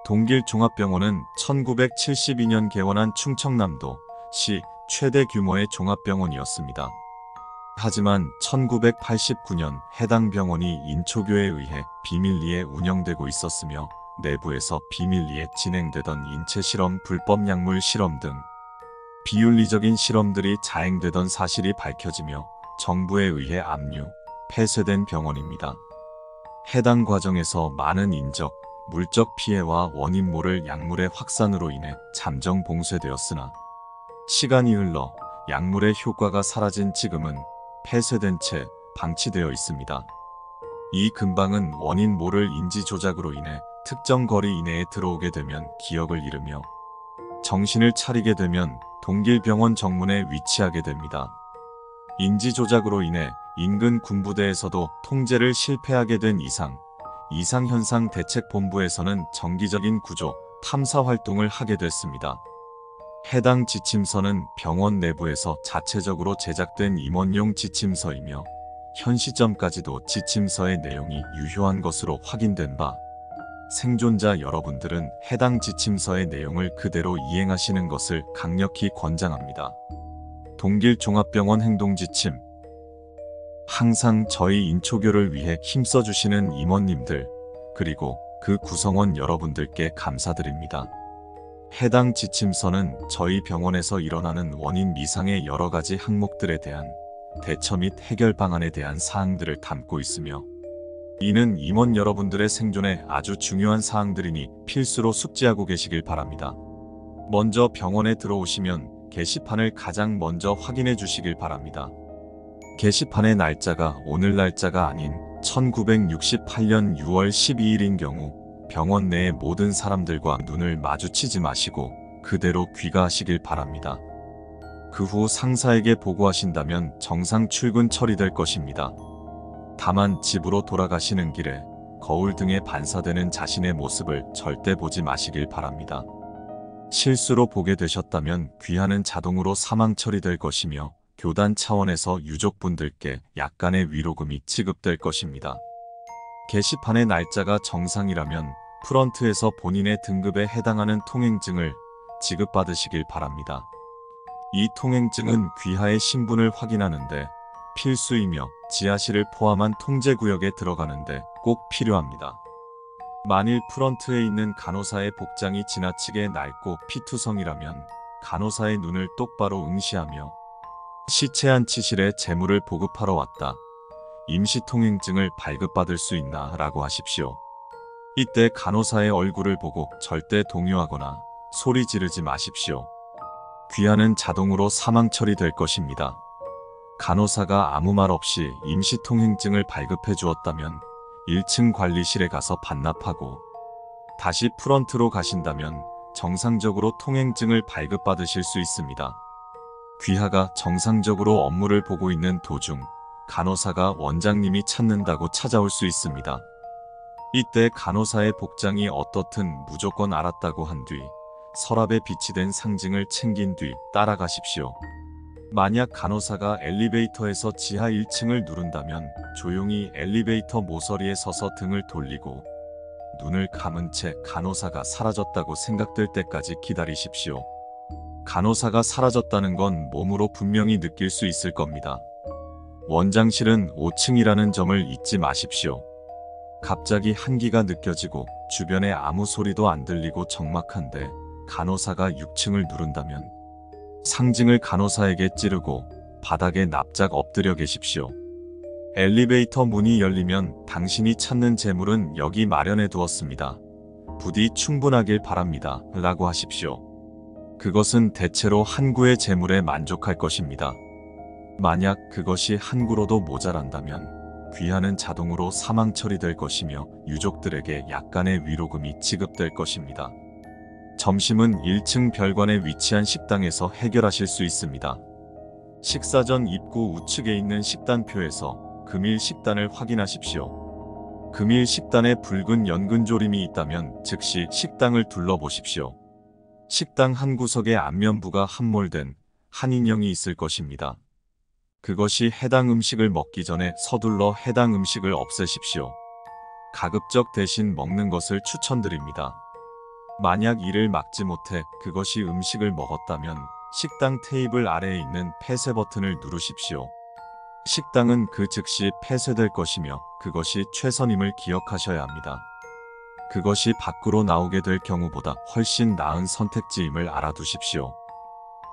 동길종합병원은 1972년 개원한 충청남도 시 최대 규모의 종합병원이었습니다. 하지만 1989년 해당 병원이 인초교에 의해 비밀리에 운영되고 있었으며 내부에서 비밀리에 진행되던 인체실험, 불법 약물 실험 등 비윤리적인 실험들이 자행되던 사실이 밝혀지며 정부에 의해 압류, 폐쇄된 병원입니다. 해당 과정에서 많은 인적, 물적 피해와 원인 모를 약물의 확산으로 인해 잠정 봉쇄되었으나 시간이 흘러 약물의 효과가 사라진 지금은 폐쇄된 채 방치되어 있습니다. 이 근방은 원인 모를 인지 조작으로 인해 특정 거리 이내에 들어오게 되면 기억을 잃으며 정신을 차리게 되면 동길병원 정문에 위치하게 됩니다. 인지 조작으로 인해 인근 군부대에서도 통제를 실패하게 된 이상현상 대책본부에서는 정기적인 구조, 탐사 활동을 하게 됐습니다. 해당 지침서는 병원 내부에서 자체적으로 제작된 임원용 지침서이며 현 시점까지도 지침서의 내용이 유효한 것으로 확인된 바, 생존자 여러분들은 해당 지침서의 내용을 그대로 이행하시는 것을 강력히 권장합니다. 동길종합병원 행동지침. 항상 저희 인초교를 위해 힘써주시는 임원님들, 그리고 그 구성원 여러분들께 감사드립니다. 해당 지침서는 저희 병원에서 일어나는 원인 미상의 여러 가지 항목들에 대한 대처 및 해결 방안에 대한 사항들을 담고 있으며 이는 임원 여러분들의 생존에 아주 중요한 사항들이니 필수로 숙지하고 계시길 바랍니다. 먼저 병원에 들어오시면 게시판을 가장 먼저 확인해 주시길 바랍니다. 게시판의 날짜가 오늘 날짜가 아닌 1968년 6월 12일인 경우 병원 내의 모든 사람들과 눈을 마주치지 마시고 그대로 귀가하시길 바랍니다. 그 후 상사에게 보고하신다면 정상 출근 처리될 것입니다. 다만 집으로 돌아가시는 길에 거울 등에 반사되는 자신의 모습을 절대 보지 마시길 바랍니다. 실수로 보게 되셨다면 귀하는 자동으로 사망 처리될 것이며 교단 차원에서 유족분들께 약간의 위로금이 지급될 것입니다. 게시판의 날짜가 정상이라면 프런트에서 본인의 등급에 해당하는 통행증을 지급받으시길 바랍니다. 이 통행증은 귀하의 신분을 확인하는데 필수이며 지하실을 포함한 통제구역에 들어가는데 꼭 필요합니다. 만일 프런트에 있는 간호사의 복장이 지나치게 낡고 피투성이라면 간호사의 눈을 똑바로 응시하며 시체 안치실에 재물을 보급하러 왔다. 임시통행증을 발급받을 수 있나? 라고 하십시오. 이때 간호사의 얼굴을 보고 절대 동요하거나 소리 지르지 마십시오. 귀하는 자동으로 사망 처리될 것입니다. 간호사가 아무 말 없이 임시통행증을 발급해 주었다면 1층 관리실에 가서 반납하고 다시 프런트로 가신다면 정상적으로 통행증을 발급받으실 수 있습니다. 귀하가 정상적으로 업무를 보고 있는 도중 간호사가 원장님이 찾는다고 찾아올 수 있습니다. 이때 간호사의 복장이 어떻든 무조건 알았다고 한 뒤 서랍에 비치된 상징을 챙긴 뒤 따라가십시오. 만약 간호사가 엘리베이터에서 지하 1층을 누른다면 조용히 엘리베이터 모서리에 서서 등을 돌리고 눈을 감은 채 간호사가 사라졌다고 생각될 때까지 기다리십시오. 간호사가 사라졌다는 건 몸으로 분명히 느낄 수 있을 겁니다. 원장실은 5층이라는 점을 잊지 마십시오. 갑자기 한기가 느껴지고 주변에 아무 소리도 안 들리고 적막한데 간호사가 6층을 누른다면 상징을 간호사에게 찌르고 바닥에 납작 엎드려 계십시오. 엘리베이터 문이 열리면 당신이 찾는 재물은 여기 마련해 두었습니다. 부디 충분하길 바랍니다. 라고 하십시오. 그것은 대체로 한 구의 재물에 만족할 것입니다. 만약 그것이 한 구로도 모자란다면 귀하는 자동으로 사망 처리될 것이며 유족들에게 약간의 위로금이 지급될 것입니다. 점심은 1층 별관에 위치한 식당에서 해결하실 수 있습니다. 식사 전 입구 우측에 있는 식단표에서 금일 식단을 확인하십시오. 금일 식단에 붉은 연근조림이 있다면 즉시 식당을 둘러보십시오. 식당 한 구석에 안면부가 함몰된 한 인형이 있을 것입니다. 그것이 해당 음식을 먹기 전에 서둘러 해당 음식을 없애십시오. 가급적 대신 먹는 것을 추천드립니다. 만약 이를 막지 못해 그것이 음식을 먹었다면 식당 테이블 아래에 있는 폐쇄 버튼을 누르십시오. 식당은 그 즉시 폐쇄될 것이며 그것이 최선임을 기억하셔야 합니다. 그것이 밖으로 나오게 될 경우보다 훨씬 나은 선택지임을 알아두십시오.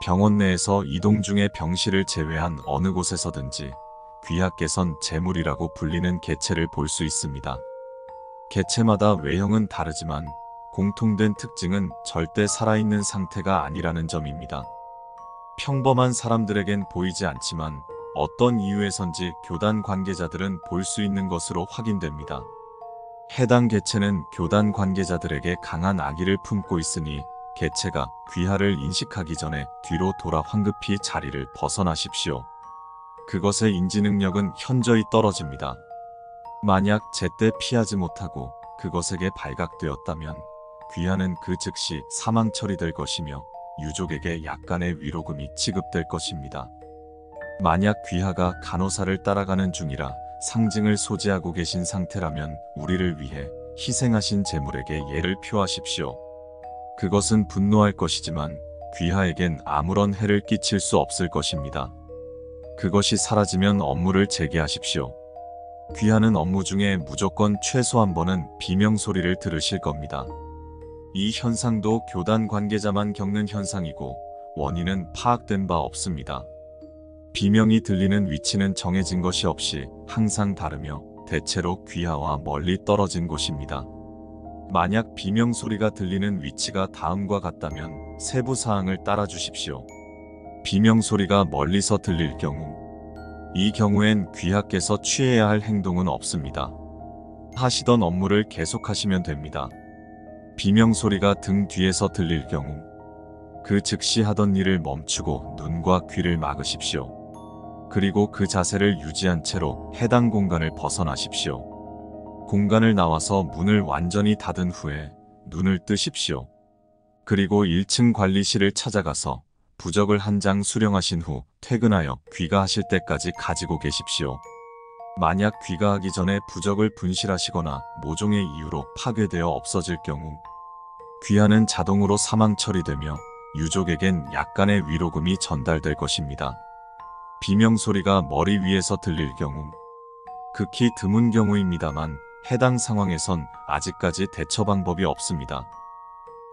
병원 내에서 이동 중에 병실을 제외한 어느 곳에서든지 귀하께선 재물이라고 불리는 개체를 볼 수 있습니다. 개체마다 외형은 다르지만 공통된 특징은 절대 살아있는 상태가 아니라는 점입니다. 평범한 사람들에겐 보이지 않지만 어떤 이유에선지 교단 관계자들은 볼 수 있는 것으로 확인됩니다. 해당 개체는 교단 관계자들에게 강한 악의를 품고 있으니 개체가 귀하를 인식하기 전에 뒤로 돌아 황급히 자리를 벗어나십시오. 그것의 인지 능력은 현저히 떨어집니다. 만약 제때 피하지 못하고 그것에게 발각되었다면 귀하는 그 즉시 사망 처리될 것이며 유족에게 약간의 위로금이 지급될 것입니다. 만약 귀하가 간호사를 따라가는 중이라 상징을 소지하고 계신 상태라면 우리를 위해 희생하신 제물에게 예를 표하십시오. 그것은 분노할 것이지만 귀하에겐 아무런 해를 끼칠 수 없을 것입니다. 그것이 사라지면 업무를 재개하십시오. 귀하는 업무 중에 무조건 최소 한 번은 비명 소리를 들으실 겁니다. 이 현상도 교단 관계자만 겪는 현상이고 원인은 파악된 바 없습니다. 비명이 들리는 위치는 정해진 것이 없이 항상 다르며 대체로 귀하와 멀리 떨어진 곳입니다. 만약 비명 소리가 들리는 위치가 다음과 같다면 세부 사항을 따라 주십시오. 비명 소리가 멀리서 들릴 경우, 이 경우엔 귀하께서 취해야 할 행동은 없습니다. 하시던 업무를 계속하시면 됩니다. 비명 소리가 등 뒤에서 들릴 경우, 그 즉시 하던 일을 멈추고 눈과 귀를 막으십시오. 그리고 그 자세를 유지한 채로 해당 공간을 벗어나십시오. 공간을 나와서 문을 완전히 닫은 후에 눈을 뜨십시오. 그리고 1층 관리실을 찾아가서 부적을 한 장 수령하신 후 퇴근하여 귀가하실 때까지 가지고 계십시오. 만약 귀가하기 전에 부적을 분실하시거나 모종의 이유로 파괴되어 없어질 경우 귀하는 자동으로 사망 처리되며 유족에겐 약간의 위로금이 전달될 것입니다. 비명 소리가 머리 위에서 들릴 경우, 극히 드문 경우입니다만 해당 상황에선 아직까지 대처 방법이 없습니다.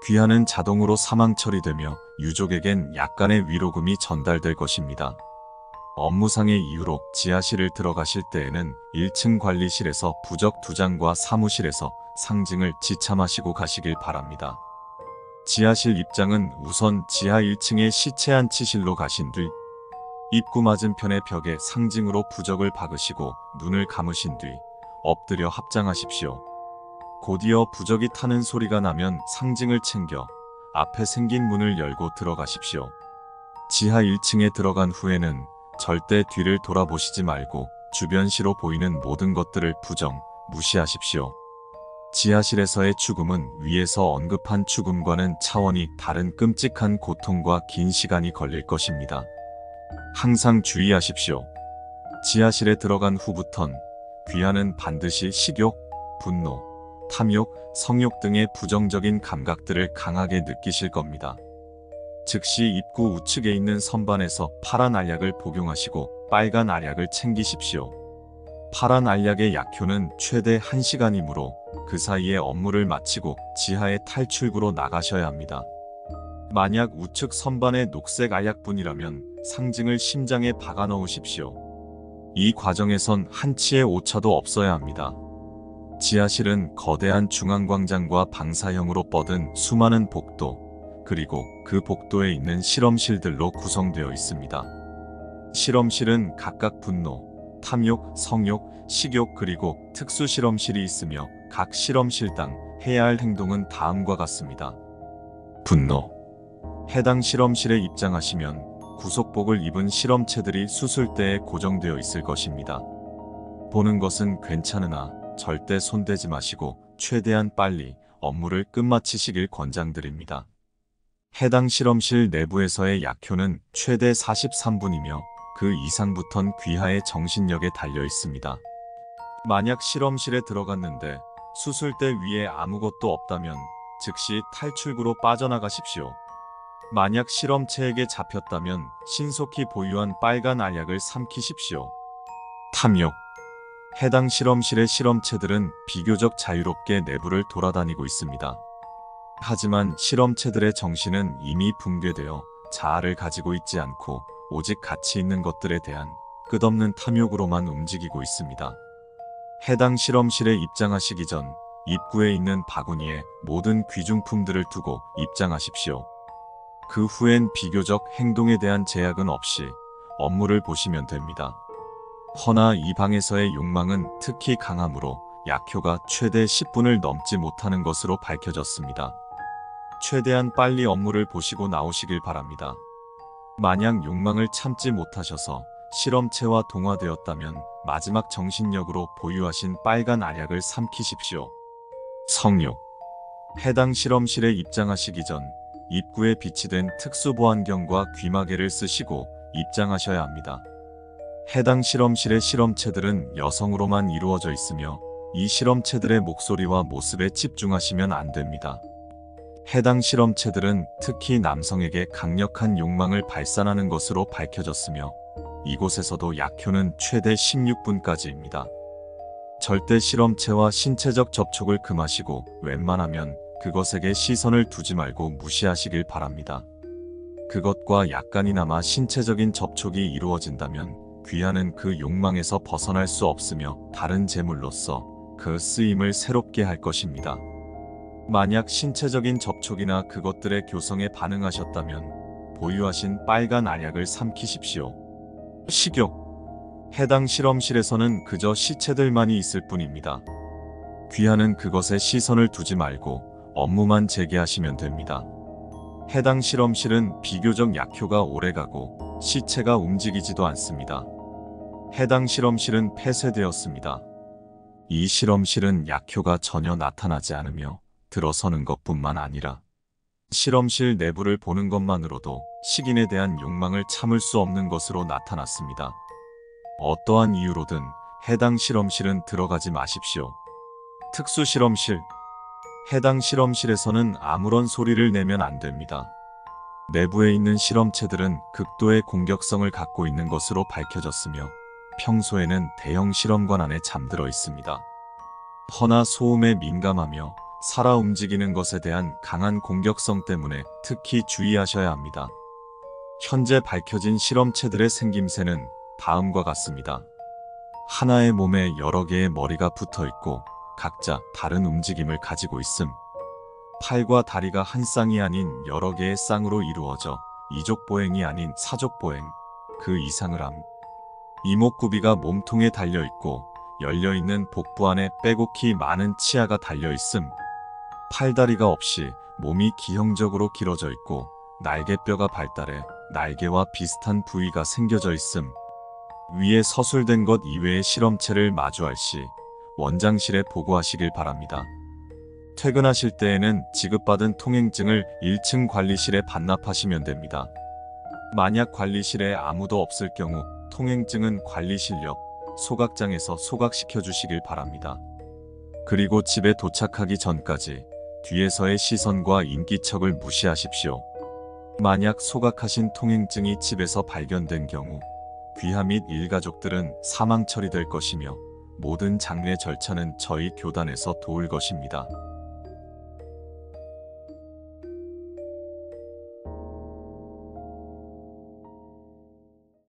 귀하는 자동으로 사망 처리되며 유족에겐 약간의 위로금이 전달될 것입니다. 업무상의 이유로 지하실을 들어가실 때에는 1층 관리실에서 부적 2장과 사무실에서 상징을 지참하시고 가시길 바랍니다. 지하실 입장은 우선 지하 1층의 시체 안치실로 가신 뒤 입구 맞은편의 벽에 상징으로 부적을 박으시고 눈을 감으신 뒤 엎드려 합장하십시오. 곧이어 부적이 타는 소리가 나면 상징을 챙겨 앞에 생긴 문을 열고 들어가십시오. 지하 1층에 들어간 후에는 절대 뒤를 돌아보시지 말고 주변 시로 보이는 모든 것들을 부정, 무시하십시오. 지하실에서의 죽음은 위에서 언급한 죽음과는 차원이 다른 끔찍한 고통과 긴 시간이 걸릴 것입니다. 항상 주의하십시오. 지하실에 들어간 후부턴 귀하는 반드시 식욕, 분노, 탐욕, 성욕 등의 부정적인 감각들을 강하게 느끼실 겁니다. 즉시 입구 우측에 있는 선반에서 파란 알약을 복용하시고 빨간 알약을 챙기십시오. 파란 알약의 약효는 최대 1시간이므로 그 사이에 업무를 마치고 지하의 탈출구로 나가셔야 합니다. 만약 우측 선반의 녹색 알약뿐이라면 상징을 심장에 박아 넣으십시오. 이 과정에선 한치의 오차도 없어야 합니다. 지하실은 거대한 중앙광장과 방사형으로 뻗은 수많은 복도, 그리고 그 복도에 있는 실험실들로 구성되어 있습니다. 실험실은 각각 분노, 탐욕, 성욕, 식욕 그리고 특수 실험실이 있으며 각 실험실당 해야 할 행동은 다음과 같습니다. 분노. 해당 실험실에 입장하시면 구속복을 입은 실험체들이 수술대에 고정되어 있을 것입니다. 보는 것은 괜찮으나 절대 손대지 마시고 최대한 빨리 업무를 끝마치시길 권장드립니다. 해당 실험실 내부에서의 약효는 최대 43분이며 그 이상부턴 귀하의 정신력에 달려 있습니다. 만약 실험실에 들어갔는데 수술대 위에 아무것도 없다면 즉시 탈출구로 빠져나가십시오. 만약 실험체에게 잡혔다면 신속히 보유한 빨간 알약을 삼키십시오. 탐욕. 해당 실험실의 실험체들은 비교적 자유롭게 내부를 돌아다니고 있습니다. 하지만 실험체들의 정신은 이미 붕괴되어 자아를 가지고 있지 않고 오직 가치 있는 것들에 대한 끝없는 탐욕으로만 움직이고 있습니다. 해당 실험실에 입장하시기 전 입구에 있는 바구니에 모든 귀중품들을 두고 입장하십시오. 그 후엔 비교적 행동에 대한 제약은 없이 업무를 보시면 됩니다. 허나 이 방에서의 욕망은 특히 강하므로 약효가 최대 10분을 넘지 못하는 것으로 밝혀졌습니다. 최대한 빨리 업무를 보시고 나오시길 바랍니다. 만약 욕망을 참지 못하셔서 실험체와 동화되었다면 마지막 정신력으로 보유하신 빨간 알약을 삼키십시오. 성욕. 해당 실험실에 입장하시기 전 입구에 비치된 특수보안경과 귀마개를 쓰시고 입장하셔야 합니다. 해당 실험실의 실험체들은 여성으로만 이루어져 있으며 이 실험체들의 목소리와 모습에 집중하시면 안 됩니다. 해당 실험체들은 특히 남성에게 강력한 욕망을 발산하는 것으로 밝혀졌으며 이곳에서도 약효는 최대 16분까지입니다. 절대 실험체와 신체적 접촉을 금하시고 웬만하면 그것에게 시선을 두지 말고 무시하시길 바랍니다. 그것과 약간이나마 신체적인 접촉이 이루어진다면 귀하는 그 욕망에서 벗어날 수 없으며 다른 재물로서 그 쓰임을 새롭게 할 것입니다. 만약 신체적인 접촉이나 그것들의 교성에 반응하셨다면 보유하신 빨간 알약을 삼키십시오. 식욕. 해당 실험실에서는 그저 시체들만이 있을 뿐입니다. 귀하는 그것에 시선을 두지 말고 업무만 재개하시면 됩니다. 해당 실험실은 비교적 약효가 오래가고 시체가 움직이지도 않습니다. 해당 실험실은 폐쇄되었습니다. 이 실험실은 약효가 전혀 나타나지 않으며 들어서는 것뿐만 아니라 실험실 내부를 보는 것만으로도 식인에 대한 욕망을 참을 수 없는 것으로 나타났습니다. 어떠한 이유로든 해당 실험실은 들어가지 마십시오. 특수실험실. 해당 실험실에서는 아무런 소리를 내면 안 됩니다. 내부에 있는 실험체들은 극도의 공격성을 갖고 있는 것으로 밝혀졌으며 평소에는 대형 실험관 안에 잠들어 있습니다. 허나 소음에 민감하며 살아 움직이는 것에 대한 강한 공격성 때문에 특히 주의하셔야 합니다. 현재 밝혀진 실험체들의 생김새는 다음과 같습니다. 하나의 몸에 여러 개의 머리가 붙어 있고 각자 다른 움직임을 가지고 있음. 팔과 다리가 한 쌍이 아닌 여러 개의 쌍으로 이루어져 이족보행이 아닌 사족보행, 그 이상을 함. 이목구비가 몸통에 달려있고 열려있는 복부 안에 빼곡히 많은 치아가 달려있음. 팔다리가 없이 몸이 기형적으로 길어져 있고 날개뼈가 발달해 날개와 비슷한 부위가 생겨져 있음. 위에 서술된 것 이외의 실험체를 마주할 시 원장실에 보고하시길 바랍니다. 퇴근하실 때에는 지급받은 통행증을 1층 관리실에 반납하시면 됩니다. 만약 관리실에 아무도 없을 경우 통행증은 관리실 옆 소각장에서 소각시켜 주시길 바랍니다. 그리고 집에 도착하기 전까지 뒤에서의 시선과 인기척을 무시하십시오. 만약 소각하신 통행증이 집에서 발견된 경우 귀하 및 일가족들은 사망 처리될 것이며 모든 장례 절차는 저희 교단에서 도울 것입니다.